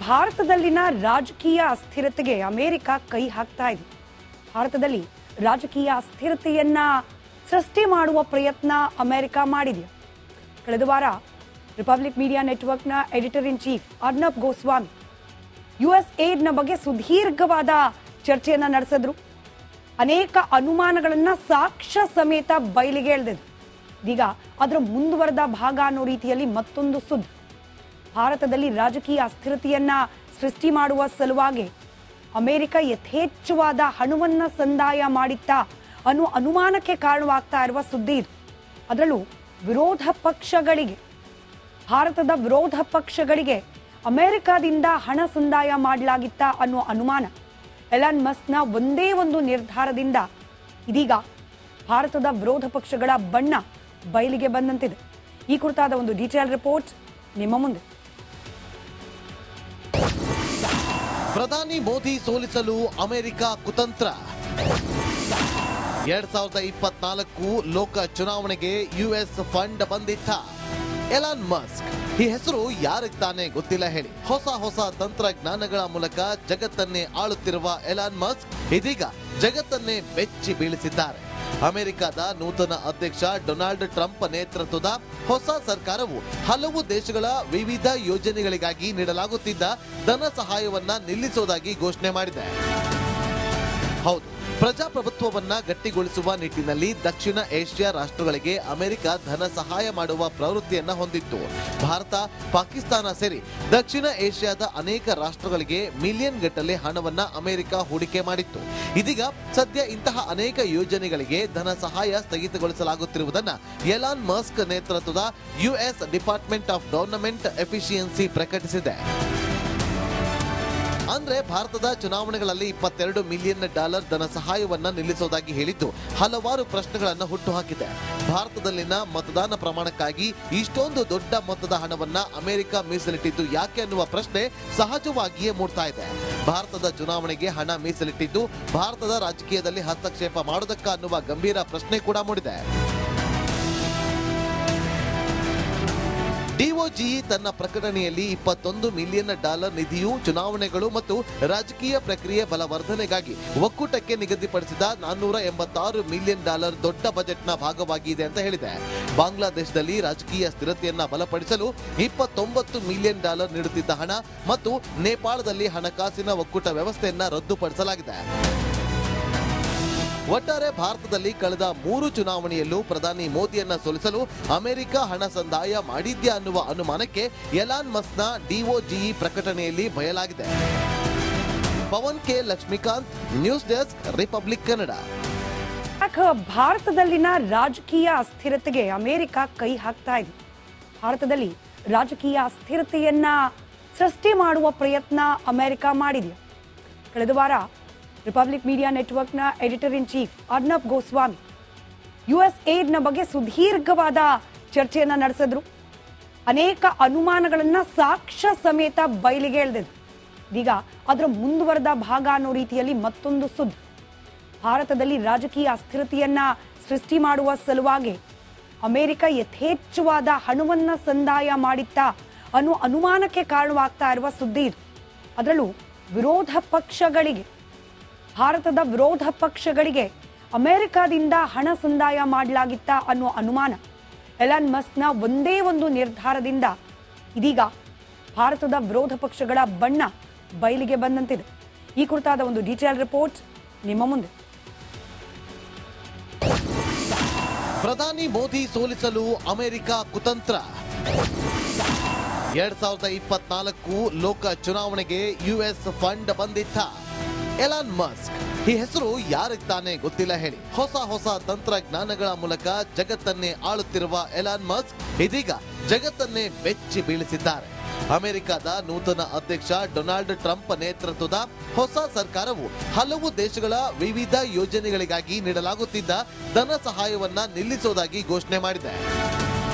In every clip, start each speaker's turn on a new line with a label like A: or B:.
A: ಭಾರತದಲ್ಲಿನ ರಾಜಕೀಯ ಅಸ್ಥಿರತೆಗೆ ಅಮೆರಿಕ ಕೈ ಹಾಕ್ತಾ ಇದೆ. ಭಾರತದಲ್ಲಿ ರಾಜಕೀಯ ಅಸ್ಥಿರತೆಯನ್ನ ಸೃಷ್ಟಿ ಮಾಡುವ ಪ್ರಯತ್ನ ಅಮೆರಿಕ ಮಾಡಿದೆ. ಕಳೆದ ವಾರ ರಿಪಬ್ಲಿಕ್ ಮೀಡಿಯಾ ನೆಟ್ವರ್ಕ್ನ editor in chief Arnab Goswami USAIDನ ಬಗ್ಗೆ ಸುದೀರ್ಘವಾದ ಚರ್ಚೆಯನ್ನ ನಡೆಸಿದ್ರು. ಅನೇಕ ಅನುಮಾನಗಳನ್ನ ಸಾಕ್ಷ್ಯ ಸಮೇತ ಬಯಲಿಗೆ ಎಳೆದಿದ್ರು. ಇದೀಗ ಅದರ ಮುಂದುವರೆದ ಭಾಗ ಅನ್ನೋ ರೀತಿಯಲ್ಲಿ ಮತ್ತೊಂದು ಸುದ್ದಿ. ಭಾರತದಲ್ಲಿ ರಾಜಕೀಯ ಅಸ್ಥಿರತೆಯನ್ನ ಸೃಷ್ಟಿ ಮಾಡುವ ಸಲುವಾಗಿ ಅಮೆರಿಕ ಯಥೇಚ್ಛವಾದ ಹಣವನ್ನ ಸಂದಾಯ ಮಾಡಿತ್ತಾ ಅನ್ನೋ ಅನುಮಾನಕ್ಕೆ ಕಾರಣವಾಗ್ತಾ ಇರುವ ಸುದ್ದಿ ಇದು. ಅದರಲ್ಲೂ ಭಾರತದ ವಿರೋಧ ಪಕ್ಷಗಳಿಗೆ ಅಮೆರಿಕದಿಂದ ಹಣ ಸಂದಾಯ ಮಾಡಲಾಗಿತ್ತಾ ಅನ್ನೋ ಅನುಮಾನ. ಎಲಾನ್ ಮಸ್ಕ್ನ ಒಂದೇ ಒಂದು ನಿರ್ಧಾರದಿಂದ ಇದೀಗ ಭಾರತದ ವಿರೋಧ ಪಕ್ಷಗಳ ಬಣ್ಣ ಬಯಲಿಗೆ ಬಂದಂತಿದೆ. ಈ ಕುರಿತಾದ ಒಂದು ಡೀಟೇಲ್ ರಿಪೋರ್ಟ್ ನಿಮ್ಮ ಮುಂದೆ.
B: ಪ್ರಧಾನಿ ಮೋದಿ ಸೋಲಿಸಲು ಅಮೆರಿಕ ಕುತಂತ್ರ. 2024 ಲೋಕ ಚುನಾವಣೆಗೆ US ಫಂಡ್ ಬಂದಿತ್ತ. ಎಲಾನ್ ಮಸ್ಕ್ ಈ ಹೆಸರು ಯಾರಿಗೆ ತಾನೇ ಗೊತ್ತಿಲ್ಲ ಹೇಳಿ. ಹೊಸ ತಂತ್ರಜ್ಞಾನಗಳ ಮೂಲಕ ಜಗತ್ತನ್ನೇ ಆಳುತ್ತಿರುವ ಎಲಾನ್ ಮಸ್ಕ್ ಇದೀಗ ಜಗತ್ತನ್ನೇ ಬೆಚ್ಚಿ ಬೀಳಿಸಿದ್ದಾರೆ. ಅಮೆರಿಕದ ನೂತನ ಅಧ್ಯಕ್ಷ ಡೊನಾಲ್ಡ್ ಟ್ರಂಪ್ ನೇತೃತ್ವದ ಹೊಸ ಸರ್ಕಾರವು ಹಲವು ದೇಶಗಳ ವಿವಿಧ ಯೋಜನೆಗಳಿಗಾಗಿ ನೀಡಲಾಗುತ್ತಿದ್ದ ಧನ ಸಹಾಯವನ್ನ ನಿಲ್ಲಿಸುವುದಾಗಿ ಘೋಷಣೆ ಮಾಡಿದೆ. ಹೌದು, ಪ್ರಜಾಪ್ರಭುತ್ವವನ್ನ ಗಟ್ಟಿಗೊಳಿಸುವ ನಿಟ್ಟಿನಲ್ಲಿ ದಕ್ಷಿಣ ಏಷ್ಯಾ ರಾಷ್ಟ್ರಗಳಿಗೆ ಅಮೆರಿಕ ಧನ ಸಹಾಯ ಮಾಡುವ ಪ್ರವೃತ್ತಿಯನ್ನ ಹೊಂದಿತ್ತು. ಭಾರತ, ಪಾಕಿಸ್ತಾನ ಸೇರಿ ದಕ್ಷಿಣ ಏಷ್ಯಾದ ಅನೇಕ ರಾಷ್ಟ್ರಗಳಿಗೆ ಮಿಲಿಯನ್ ಗಟ್ಟಲೆ ಹಣವನ್ನ ಅಮೆರಿಕ ಹೂಡಿಕೆ ಮಾಡಿತ್ತು. ಇದೀಗ ಸದ್ಯ ಇಂತಹ ಅನೇಕ ಯೋಜನೆಗಳಿಗೆ ಧನ ಸಹಾಯ ಸ್ಥಗಿತಗೊಳಿಸಲಾಗುತ್ತಿರುವುದನ್ನ ಎಲಾನ್ ಮಸ್ಕ್ ನೇತೃತ್ವದ US department of government efficiency ಪ್ರಕಟಿಸಿದೆ. ಅಂದ್ರೆ ಭಾರತದ ಚುನಾವಣೆಗಳಲ್ಲಿ $22 ಮಿಲಿಯನ್ ಧನ ಸಹಾಯವನ್ನ ನಿಲ್ಲಿಸುವುದಾಗಿ ಹೇಳಿದ್ದು ಹಲವಾರು ಪ್ರಶ್ನೆಗಳನ್ನು ಹುಟ್ಟುಹಾಕಿದೆ. ಭಾರತದಲ್ಲಿನ ಮತದಾನ ಪ್ರಮಾಣಕ್ಕಾಗಿ ಇಷ್ಟೊಂದು ದೊಡ್ಡ ಮೊತ್ತದ ಹಣವನ್ನ ಅಮೆರಿಕ ಮೀಸಲಿಟ್ಟಿದ್ದು ಯಾಕೆ ಅನ್ನುವ ಪ್ರಶ್ನೆ ಸಹಜವಾಗಿಯೇ ಮೂಡ್ತಾ ಇದೆ. ಭಾರತದ ಚುನಾವಣೆಗೆ ಹಣ ಮೀಸಲಿಟ್ಟಿದ್ದು ಭಾರತದ ರಾಜಕೀಯದಲ್ಲಿ ಹಸ್ತಕ್ಷೇಪ ಮಾಡೋದಕ್ಕ ಅನ್ನುವ ಗಂಭೀರ ಪ್ರಶ್ನೆ ಕೂಡ ಮೂಡಿದೆ. DOGE ತನ್ನ ಪ್ರಕಟಣೆಯಲ್ಲಿ $21 ಮಿಲಿಯನ್ ನಿಧಿಯು ಚುನಾವಣೆಗಳು ಮತ್ತು ರಾಜಕೀಯ ಪ್ರಕ್ರಿಯೆ ಬಲವರ್ಧನೆಗಾಗಿ ಒಕ್ಕೂಟಕ್ಕೆ ನಿಗದಿಪಡಿಸಿದ $486 ಮಿಲಿಯನ್ ದೊಡ್ಡ ಬಜೆಟ್ನ ಭಾಗವಾಗಿದೆ ಅಂತ ಹೇಳಿದೆ. ಬಾಂಗ್ಲಾದೇಶದಲ್ಲಿ ರಾಜಕೀಯ ಸ್ಥಿರತೆಯನ್ನ ಬಲಪಡಿಸಲು $29 ಮಿಲಿಯನ್ ನೀಡುತ್ತಿದ್ದ ಹಣ ಮತ್ತು ನೇಪಾಳದಲ್ಲಿ ಹಣಕಾಸಿನ ಒಕ್ಕೂಟ ವ್ಯವಸ್ಥೆಯನ್ನ ರದ್ದುಪಡಿಸಲಾಗಿದೆ. ಒಟ್ಟಾರೆ ಭಾರತದಲ್ಲಿ ಕಳೆದ 3 ಚುನಾವಣೆಯಲ್ಲೂ ಪ್ರಧಾನಿ ಮೋದಿಯನ್ನ ಸೋಲಿಸಲು ಅಮೆರಿಕ ಹಣ ಸಂದಾಯ ಮಾಡಿದ್ಯಾ ಅನ್ನುವ ಅನುಮಾನಕ್ಕೆ ಎಲಾನ್ ಮಸ್ಕ್ನ DOGE ಪ್ರಕಟಣೆಯಲ್ಲಿ ಬಯಲಾಗಿದೆ. Pavan K Lakshmikanth, news desk, Republic Kannada.
A: ಭಾರತದಲ್ಲಿನ ರಾಜಕೀಯ ಅಸ್ಥಿರತೆಗೆ ಅಮೆರಿಕ ಕೈ ಹಾಕ್ತಾ ಇದೆ. ಭಾರತದಲ್ಲಿ ರಾಜಕೀಯ ಅಸ್ಥಿರತೆಯನ್ನ ಸೃಷ್ಟಿ ಮಾಡುವ ಪ್ರಯತ್ನ ಅಮೆರಿಕ ಮಾಡಿದೆ. ಕಳೆದ ವಾರ ರಿಪಬ್ಲಿಕ್ ಮೀಡಿಯಾ ನೆಟ್ವರ್ಕ್ನ editor in chief Arnab Goswami USAIDನ ಬಗ್ಗೆ ಸುದೀರ್ಘವಾದ ಚರ್ಚೆಯನ್ನ ನಡೆಸಿದ್ರು. ಅನೇಕ ಅನುಮಾನಗಳನ್ನ ಸಾಕ್ಷ್ಯ ಸಮೇತ ಬಯಲಿಗೆ ಎಳೆದಿದ್ರು. ಇದೀಗ ಅದರ ಮುಂದುವರೆದ ಭಾಗ ಅನ್ನೋ ರೀತಿಯಲ್ಲಿ ಮತ್ತೊಂದು ಸುದ್ದಿ. ಭಾರತದಲ್ಲಿ ರಾಜಕೀಯ ಅಸ್ಥಿರತೆಯನ್ನ ಸೃಷ್ಟಿ ಮಾಡುವ ಸಲುವಾಗಿ ಅಮೆರಿಕ ಯಥೇಚ್ಛವಾದ ಹಣವನ್ನ ಸಂದಾಯ ಮಾಡಿತ್ತಾ ಅನ್ನೋ ಅನುಮಾನಕ್ಕೆ ಕಾರಣವಾಗ್ತಾ ಇರುವ ಸುದ್ದಿ ಇದು. ಅದರಲ್ಲೂ ಭಾರತದ ವಿರೋಧ ಪಕ್ಷಗಳಿಗೆ ಅಮೆರಿಕದಿಂದ ಹಣ ಸಂದಾಯ ಮಾಡಲಾಗಿತ್ತಾ ಅನ್ನೋ ಅನುಮಾನ. ಎಲಾನ್ ಮಸ್ಕ್ನ ಒಂದೇ ಒಂದು ನಿರ್ಧಾರದಿಂದ ಇದೀಗ ಭಾರತದ ವಿರೋಧ ಪಕ್ಷಗಳ ಬಣ್ಣ ಬಯಲಿಗೆ ಬಂದಂತಿದೆ. ಈ ಕುರಿತಾದ ಒಂದು ಡೀಟೇಲ್ ರಿಪೋರ್ಟ್ ನಿಮ್ಮ ಮುಂದೆ.
B: ಪ್ರಧಾನಿ ಮೋದಿ ಸೋಲಿಸಲು ಅಮೆರಿಕ ಕುತಂತ್ರ. 2024 ಲೋಕ ಚುನಾವಣೆಗೆ US ಫಂಡ್ ಬಂದಿತ್ತ. ಎಲಾನ್ ಮಸ್ಕ್ ಈ ಹೆಸರು ಯಾರಿಗೆ ತಾನೇ ಗೊತ್ತಿಲ್ಲ ಹೇಳಿ. ಹೊಸ ತಂತ್ರಜ್ಞಾನಗಳ ಮೂಲಕ ಜಗತ್ತನ್ನೇ ಆಳುತ್ತಿರುವ ಎಲಾನ್ ಮಸ್ಕ್ ಇದೀಗ ಜಗತ್ತನ್ನೇ ಬೆಚ್ಚಿ ಬೀಳಿಸಿದ್ದಾರೆ. ಅಮೆರಿಕದ ನೂತನ ಅಧ್ಯಕ್ಷ ಡೊನಾಲ್ಡ್ ಟ್ರಂಪ್ ನೇತೃತ್ವದ ಹೊಸ ಸರ್ಕಾರವು ಹಲವು ದೇಶಗಳ ವಿವಿಧ ಯೋಜನೆಗಳಿಗಾಗಿ ನೀಡಲಾಗುತ್ತಿದ್ದ ಧನ ಸಹಾಯವನ್ನ ನಿಲ್ಲಿಸುವುದಾಗಿ ಘೋಷಣೆ ಮಾಡಿದೆ.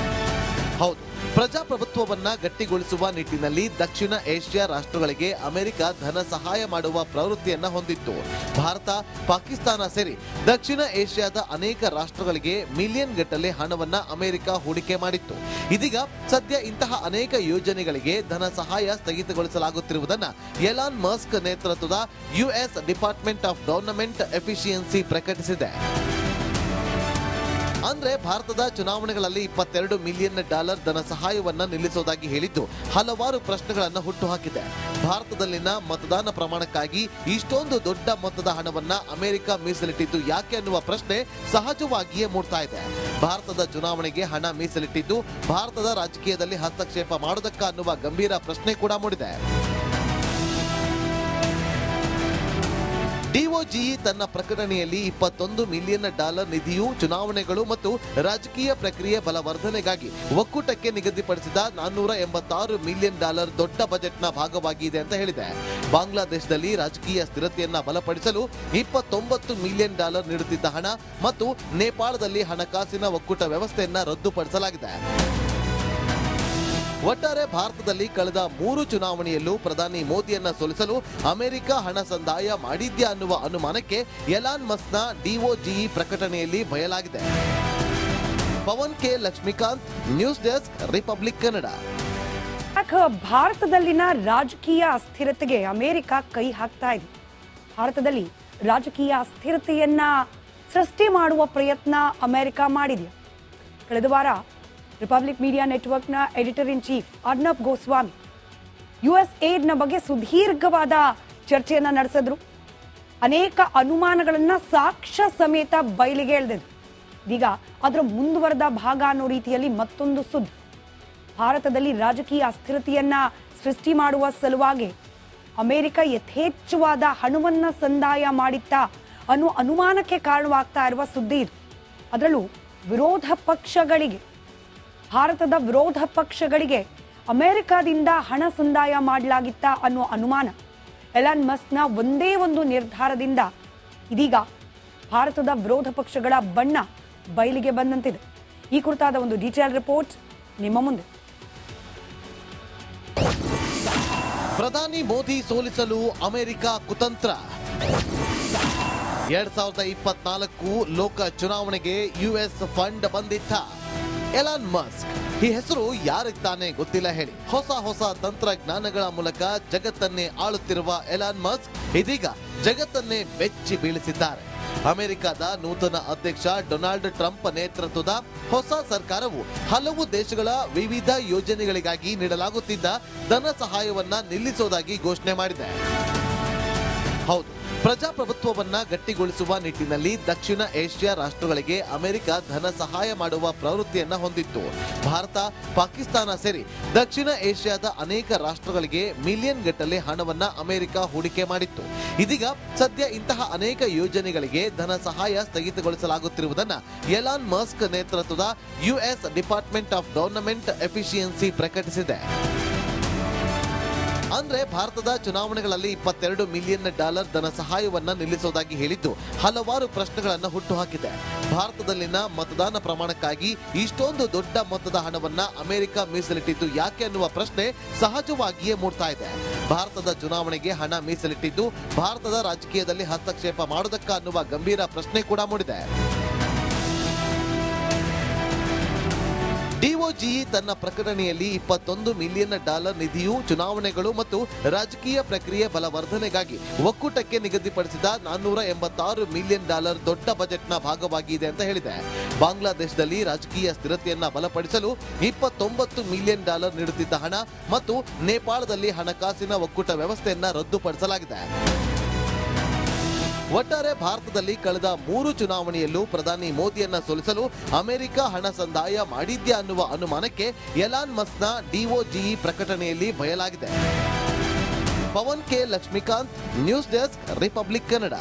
B: ಹೌದು, ಪ್ರಜಾಪ್ರಭುತ್ವವನ್ನ ಗಟ್ಟಿಗೊಳಿಸುವ ನಿಟ್ಟಿನಲ್ಲಿ ದಕ್ಷಿಣ ಏಷ್ಯಾ ರಾಷ್ಟ್ರಗಳಿಗೆ ಅಮೆರಿಕ ಧನ ಸಹಾಯ ಮಾಡುವ ಪ್ರವೃತ್ತಿಯನ್ನ ಹೊಂದಿತ್ತು. ಭಾರತ, ಪಾಕಿಸ್ತಾನ ಸೇರಿ ದಕ್ಷಿಣ ಏಷ್ಯಾದ ಅನೇಕ ರಾಷ್ಟ್ರಗಳಿಗೆ ಮಿಲಿಯನ್ ಗಟ್ಟಲೆ ಹಣವನ್ನ ಅಮೆರಿಕ ಹೂಡಿಕೆ ಮಾಡಿತ್ತು. ಇದೀಗ ಸದ್ಯ ಇಂತಹ ಅನೇಕ ಯೋಜನೆಗಳಿಗೆ ಧನ ಸಹಾಯ ಸ್ಥಗಿತಗೊಳಿಸಲಾಗುತ್ತಿರುವುದನ್ನ ಎಲಾನ್ ಮಸ್ಕ್ ನೇತೃತ್ವದ US department of government efficiency ಪ್ರಕಟಿಸಿದೆ. ಅಂದ್ರೆ ಭಾರತದ ಚುನಾವಣೆಗಳಲ್ಲಿ $22 ಮಿಲಿಯನ್ ಧನ ಸಹಾಯವನ್ನ ನಿಲ್ಲಿಸುವುದಾಗಿ ಹೇಳಿದ್ದು ಹಲವಾರು ಪ್ರಶ್ನೆಗಳನ್ನು ಹುಟ್ಟುಹಾಕಿದೆ. ಭಾರತದಲ್ಲಿನ ಮತದಾನ ಪ್ರಮಾಣಕ್ಕಾಗಿ ಇಷ್ಟೊಂದು ದೊಡ್ಡ ಮೊತ್ತದ ಹಣವನ್ನ ಅಮೆರಿಕ ಮೀಸಲಿಟ್ಟಿದ್ದು ಯಾಕೆ ಅನ್ನುವ ಪ್ರಶ್ನೆ ಸಹಜವಾಗಿಯೇ ಮೂಡ್ತಾ ಇದೆ. ಭಾರತದ ಚುನಾವಣೆಗೆ ಹಣ ಮೀಸಲಿಟ್ಟಿದ್ದು ಭಾರತದ ರಾಜಕೀಯದಲ್ಲಿ ಹಸ್ತಕ್ಷೇಪ ಮಾಡೋದಕ್ಕ ಅನ್ನುವ ಗಂಭೀರ ಪ್ರಶ್ನೆ ಕೂಡ ಮೂಡಿದೆ. ಡಿಒಜಿಇ ತನ್ನ ಪ್ರಕಟಣೆಯಲ್ಲಿ $21 ಮಿಲಿಯನ್ ನಿಧಿಯು ಚುನಾವಣೆಗಳು ಮತ್ತು ರಾಜಕೀಯ ಪ್ರಕ್ರಿಯೆ ಬಲವರ್ಧನೆಗಾಗಿ ಒಕ್ಕೂಟಕ್ಕೆ ನಿಗದಿಪಡಿಸಿದ $486 ಮಿಲಿಯನ್ ದೊಡ್ಡ ಬಜೆಟ್ನ ಭಾಗವಾಗಿದೆ ಅಂತ ಹೇಳಿದೆ. ಬಾಂಗ್ಲಾದೇಶದಲ್ಲಿ ರಾಜಕೀಯ ಸ್ಥಿರತೆಯನ್ನ ಬಲಪಡಿಸಲು $29 ಮಿಲಿಯನ್ ನೀಡುತ್ತಿದ್ದ ಹಣ ಮತ್ತು ನೇಪಾಳದಲ್ಲಿ ಹಣಕಾಸಿನ ಒಕ್ಕೂಟ ವ್ಯವಸ್ಥೆಯನ್ನ ರದ್ದುಪಡಿಸಲಾಗಿದೆ. ಒಟ್ಟಾರೆ ಭಾರತದಲ್ಲಿ ಕಳೆದ 3 ಚುನಾವಣೆಯಲ್ಲೂ ಪ್ರಧಾನಿ ಮೋದಿಯನ್ನ ಸೋಲಿಸಲು ಅಮೆರಿಕ ಹಣ ಸಂದಾಯ ಮಾಡಿದ್ಯಾ ಅನ್ನುವ ಅನುಮಾನಕ್ಕೆ ಎಲಾನ್ ಮಸ್ಕ್ನ ಡಿಒಜಿಇ ಪ್ರಕಟಣೆಯಲ್ಲಿ ಬಯಲಾಗಿದೆ. Pavan K Lakshmikanth, news desk, Republic Kannada.
A: ಭಾರತದಲ್ಲಿನ ರಾಜಕೀಯ ಅಸ್ಥಿರತೆಗೆ ಅಮೆರಿಕ ಕೈ ಹಾಕ್ತಾ ಇದೆ. ಭಾರತದಲ್ಲಿ ರಾಜಕೀಯ ಅಸ್ಥಿರತೆಯನ್ನ ಸೃಷ್ಟಿ ಮಾಡುವ ಪ್ರಯತ್ನ ಅಮೆರಿಕ ಮಾಡಿದೆ. ಕಳೆದ ವಾರ ರಿಪಬ್ಲಿಕ್ ಮೀಡಿಯಾ ನೆಟ್ವರ್ಕ್ನ editor in chief Arnab Goswami USAIDನ ಬಗ್ಗೆ ಸುದೀರ್ಘವಾದ ಚರ್ಚೆಯನ್ನ ನಡೆಸಿದ್ರು. ಅನೇಕ ಅನುಮಾನಗಳನ್ನ ಸಾಕ್ಷ್ಯ ಸಮೇತ ಬಯಲಿಗೆ ಎಳೆದಿದ್ರು. ಈಗ ಅದರ ಮುಂದುವರೆದ ಭಾಗ ಅನ್ನೋ ರೀತಿಯಲ್ಲಿ ಮತ್ತೊಂದು ಸುದ್ದಿ. ಭಾರತದಲ್ಲಿ ರಾಜಕೀಯ ಅಸ್ಥಿರತೆಯನ್ನ ಸೃಷ್ಟಿ ಮಾಡುವ ಸಲುವಾಗಿ ಅಮೆರಿಕ ಯಥೇಚ್ಛವಾದ ಹಣವನ್ನ ಸಂದಾಯ ಮಾಡಿತ್ತಾ ಅನ್ನೋ ಅನುಮಾನಕ್ಕೆ ಕಾರಣವಾಗ್ತಾ ಇರುವ ಸುದ್ದಿ ಇದು. ಅದರಲ್ಲೂ ಭಾರತದ ವಿರೋಧ ಪಕ್ಷಗಳಿಗೆ ಅಮೆರಿಕದಿಂದ ಹಣ ಸಂದಾಯ ಮಾಡಲಾಗಿತ್ತಾ ಅನ್ನೋ ಅನುಮಾನ. ಎಲಾನ್ ಮಸ್ಕ್ನ ಒಂದೇ ಒಂದು ನಿರ್ಧಾರದಿಂದ ಇದೀಗ ಭಾರತದ ವಿರೋಧ ಪಕ್ಷಗಳ ಬಣ್ಣ ಬಯಲಿಗೆ ಬಂದಂತಿದೆ. ಈ ಕುರಿತಾದ ಒಂದು ಡೀಟೇಲ್ ರಿಪೋರ್ಟ್ ನಿಮ್ಮ ಮುಂದೆ.
B: ಪ್ರಧಾನಿ ಮೋದಿ ಸೋಲಿಸಲು ಅಮೆರಿಕ ಕುತಂತ್ರ. 2024 ಲೋಕ ಚುನಾವಣೆಗೆ ಯುಎಸ್ ಫಂಡ್ ಬಂದಿತ್ತ. ಎಲಾನ್ ಮಸ್ಕ್ ಈ ಹೆಸರು ಯಾರಿಗೆ ತಾನೇ ಗೊತ್ತಿಲ್ಲ ಹೇಳಿ. ಹೊಸ ತಂತ್ರಜ್ಞಾನಗಳ ಮೂಲಕ ಜಗತ್ತನ್ನೇ ಆಳುತ್ತಿರುವ ಎಲಾನ್ ಮಸ್ಕ್ ಇದೀಗ ಜಗತ್ತನ್ನೇ ಬೆಚ್ಚಿ ಬೀಳಿಸಿದ್ದಾರೆ. ಅಮೆರಿಕದ ನೂತನ ಅಧ್ಯಕ್ಷ ಡೊನಾಲ್ಡ್ ಟ್ರಂಪ್ ನೇತೃತ್ವದ ಹೊಸ ಸರ್ಕಾರವು ಹಲವು ದೇಶಗಳ ವಿವಿಧ ಯೋಜನೆಗಳಿಗಾಗಿ ನೀಡಲಾಗುತ್ತಿದ್ದ ಧನ ಸಹಾಯವನ್ನ ನಿಲ್ಲಿಸುವುದಾಗಿ ಘೋಷಣೆ ಮಾಡಿದೆ. ಹೌದು, ಪ್ರಜಾಪ್ರಭುತ್ವವನ್ನ ಗಟ್ಟಿಗೊಳಿಸುವ ನಿಟ್ಟಿನಲ್ಲಿ ದಕ್ಷಿಣ ಏಷ್ಯಾ ರಾಷ್ಟ್ರಗಳಿಗೆ ಅಮೆರಿಕ ಧನ ಸಹಾಯ ಮಾಡುವ ಪ್ರವೃತ್ತಿಯನ್ನ ಹೊಂದಿತ್ತು. ಭಾರತ, ಪಾಕಿಸ್ತಾನ ಸೇರಿ ದಕ್ಷಿಣ ಏಷ್ಯಾದ ಅನೇಕ ರಾಷ್ಟ್ರಗಳಿಗೆ ಮಿಲಿಯನ್ ಗಟ್ಟಲೆ ಹಣವನ್ನ ಅಮೆರಿಕ ಹೂಡಿಕೆ ಮಾಡಿತ್ತು. ಇದೀಗ ಸದ್ಯ ಇಂತಹ ಅನೇಕ ಯೋಜನೆಗಳಿಗೆ ಧನ ಸಹಾಯ ಸ್ಥಗಿತಗೊಳಿಸಲಾಗುತ್ತಿರುವುದನ್ನ ಎಲಾನ್ ಮಸ್ಕ್ ನೇತೃತ್ವದ US department of government efficiency ಪ್ರಕಟಿಸಿದೆ. ಅಂದ್ರೆ ಭಾರತದ ಚುನಾವಣೆಗಳಲ್ಲಿ $22 ಮಿಲಿಯನ್ ಧನ ಸಹಾಯವನ್ನ ನಿಲ್ಲಿಸುವುದಾಗಿ ಹೇಳಿದ್ದು ಹಲವಾರು ಪ್ರಶ್ನೆಗಳನ್ನು ಹುಟ್ಟುಹಾಕಿದೆ. ಭಾರತದಲ್ಲಿನ ಮತದಾನ ಪ್ರಮಾಣಕ್ಕಾಗಿ ಇಷ್ಟೊಂದು ದೊಡ್ಡ ಮೊತ್ತದ ಹಣವನ್ನ ಅಮೆರಿಕ ಮೀಸಲಿಟ್ಟಿದ್ದು ಯಾಕೆ ಅನ್ನುವ ಪ್ರಶ್ನೆ ಸಹಜವಾಗಿಯೇ ಮೂಡ್ತಾ ಇದೆ. ಭಾರತದ ಚುನಾವಣೆಗೆ ಹಣ ಮೀಸಲಿಟ್ಟಿದ್ದು ಭಾರತದ ರಾಜಕೀಯದಲ್ಲಿ ಹಸ್ತಕ್ಷೇಪ ಮಾಡೋದಕ್ಕ ಅನ್ನುವ ಗಂಭೀರ ಪ್ರಶ್ನೆ ಕೂಡ ಮೂಡಿದೆ. ಡಿಒಜಿಇ ತನ್ನ ಪ್ರಕಟಣೆಯಲ್ಲಿ $21 ಮಿಲಿಯನ್ ನಿಧಿಯು ಚುನಾವಣೆಗಳು ಮತ್ತು ರಾಜಕೀಯ ಪ್ರಕ್ರಿಯೆ ಬಲವರ್ಧನೆಗಾಗಿ ಒಕ್ಕೂಟಕ್ಕೆ ನಿಗದಿಪಡಿಸಿದ $486 ಮಿಲಿಯನ್ ದೊಡ್ಡ ಬಜೆಟ್ನ ಭಾಗವಾಗಿದೆ ಅಂತ ಹೇಳಿದೆ. ಬಾಂಗ್ಲಾದೇಶದಲ್ಲಿ ರಾಜಕೀಯ ಸ್ಥಿರತೆಯನ್ನ ಬಲಪಡಿಸಲು $29 ಮಿಲಿಯನ್ ನೀಡುತ್ತಿದ್ದ ಹಣ ಮತ್ತು ನೇಪಾಳದಲ್ಲಿ ಹಣಕಾಸಿನ ಒಕ್ಕೂಟ ವ್ಯವಸ್ಥೆಯನ್ನ ರದ್ದುಪಡಿಸಲಾಗಿದೆ. ಒಟ್ಟಾರೆ ಭಾರತದಲ್ಲಿ ಕಳೆದ 3 ಚುನಾವಣೆಯಲ್ಲೂ ಪ್ರಧಾನಿ ಮೋದಿಯನ್ನ ಸೋಲಿಸಲು ಅಮೆರಿಕ ಹಣ ಸಂದಾಯ ಮಾಡಿದ್ಯಾ ಅನ್ನುವ ಅನುಮಾನಕ್ಕೆ ಎಲಾನ್ ಮಸ್ಕ್ನ ಡಿಒಜಿಇ ಪ್ರಕಟಣೆಯಲ್ಲಿ ಬಯಲಾಗಿದೆ. Pavan K Lakshmikanth, news desk, Republic Kannada.